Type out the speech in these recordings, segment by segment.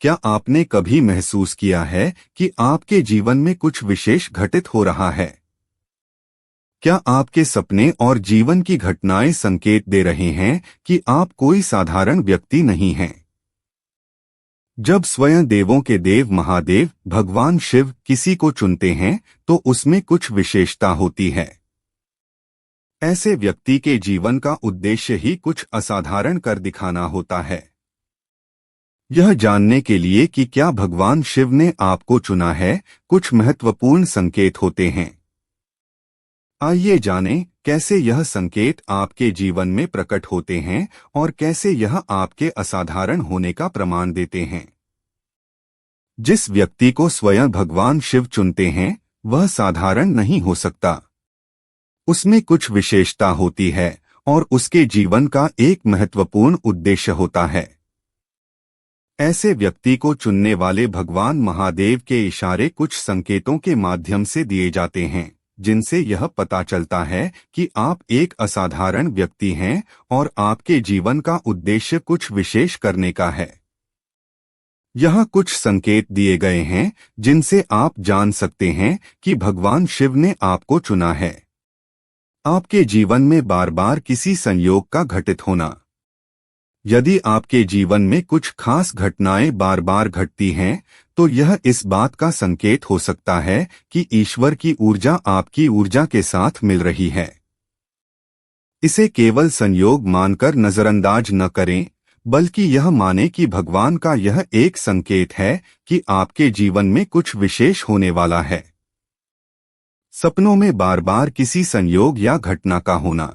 क्या आपने कभी महसूस किया है कि आपके जीवन में कुछ विशेष घटित हो रहा है? क्या आपके सपने और जीवन की घटनाएं संकेत दे रहे हैं कि आप कोई साधारण व्यक्ति नहीं हैं? जब स्वयं देवों के देव महादेव भगवान शिव किसी को चुनते हैं तो उसमें कुछ विशेषता होती है। ऐसे व्यक्ति के जीवन का उद्देश्य ही कुछ असाधारण कर दिखाना होता है। यह जानने के लिए कि क्या भगवान शिव ने आपको चुना है, कुछ महत्वपूर्ण संकेत होते हैं। आइए जानें कैसे यह संकेत आपके जीवन में प्रकट होते हैं और कैसे यह आपके असाधारण होने का प्रमाण देते हैं। जिस व्यक्ति को स्वयं भगवान शिव चुनते हैं वह साधारण नहीं हो सकता। उसमें कुछ विशेषता होती है और उसके जीवन का एक महत्वपूर्ण उद्देश्य होता है। ऐसे व्यक्ति को चुनने वाले भगवान महादेव के इशारे कुछ संकेतों के माध्यम से दिए जाते हैं, जिनसे यह पता चलता है कि आप एक असाधारण व्यक्ति हैं और आपके जीवन का उद्देश्य कुछ विशेष करने का है। यह कुछ संकेत दिए गए हैं जिनसे आप जान सकते हैं कि भगवान शिव ने आपको चुना है। आपके जीवन में बार बार किसी संयोग का घटित होना। यदि आपके जीवन में कुछ खास घटनाएं बार बार घटती हैं, तो यह इस बात का संकेत हो सकता है कि ईश्वर की ऊर्जा आपकी ऊर्जा के साथ मिल रही है। इसे केवल संयोग मानकर नजरअंदाज न करें, बल्कि यह माने कि भगवान का यह एक संकेत है कि आपके जीवन में कुछ विशेष होने वाला है। सपनों में बार बार किसी संयोग या घटना का होना।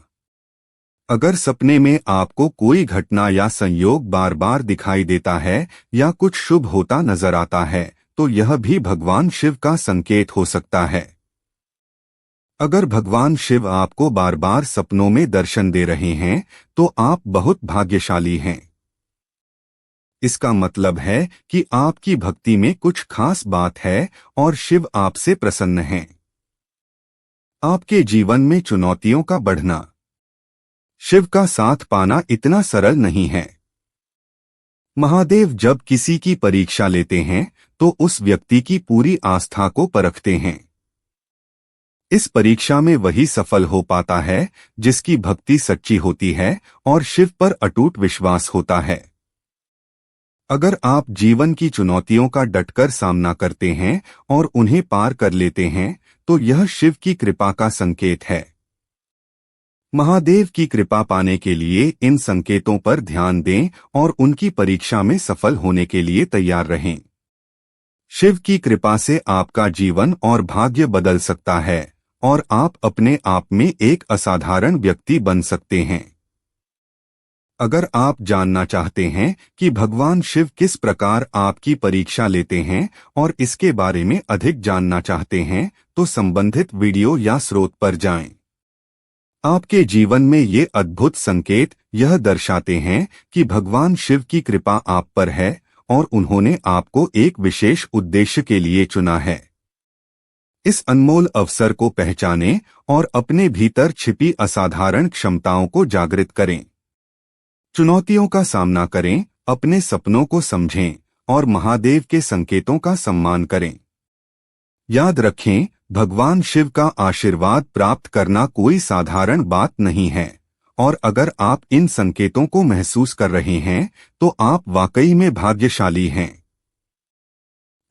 अगर सपने में आपको कोई घटना या संयोग बार बार दिखाई देता है या कुछ शुभ होता नजर आता है, तो यह भी भगवान शिव का संकेत हो सकता है। अगर भगवान शिव आपको बार बार सपनों में दर्शन दे रहे हैं, तो आप बहुत भाग्यशाली हैं। इसका मतलब है कि आपकी भक्ति में कुछ खास बात है और शिव आपसे प्रसन्न हैं। आपके जीवन में चुनौतियों का बढ़ना। शिव का साथ पाना इतना सरल नहीं है। महादेव जब किसी की परीक्षा लेते हैं तो उस व्यक्ति की पूरी आस्था को परखते हैं। इस परीक्षा में वही सफल हो पाता है जिसकी भक्ति सच्ची होती है और शिव पर अटूट विश्वास होता है। अगर आप जीवन की चुनौतियों का डटकर सामना करते हैं और उन्हें पार कर लेते हैं, तो यह शिव की कृपा का संकेत है। महादेव की कृपा पाने के लिए इन संकेतों पर ध्यान दें और उनकी परीक्षा में सफल होने के लिए तैयार रहें। शिव की कृपा से आपका जीवन और भाग्य बदल सकता है और आप अपने आप में एक असाधारण व्यक्ति बन सकते हैं। अगर आप जानना चाहते हैं कि भगवान शिव किस प्रकार आपकी परीक्षा लेते हैं और इसके बारे में अधिक जानना चाहते हैं, तो संबंधित वीडियो या स्रोत पर जाएं। आपके जीवन में ये अद्भुत संकेत यह दर्शाते हैं कि भगवान शिव की कृपा आप पर है और उन्होंने आपको एक विशेष उद्देश्य के लिए चुना है। इस अनमोल अवसर को पहचानें और अपने भीतर छिपी असाधारण क्षमताओं को जागृत करें। चुनौतियों का सामना करें, अपने सपनों को समझें और महादेव के संकेतों का सम्मान करें। याद रखें, भगवान शिव का आशीर्वाद प्राप्त करना कोई साधारण बात नहीं है और अगर आप इन संकेतों को महसूस कर रहे हैं, तो आप वाकई में भाग्यशाली हैं।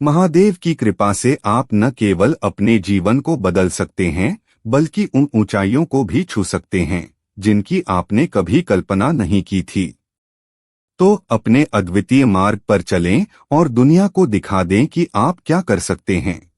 महादेव की कृपा से आप न केवल अपने जीवन को बदल सकते हैं, बल्कि उन ऊंचाइयों को भी छू सकते हैं जिनकी आपने कभी कल्पना नहीं की थी। तो अपने अद्वितीय मार्ग पर चलें और दुनिया को दिखा दें कि आप क्या कर सकते हैं।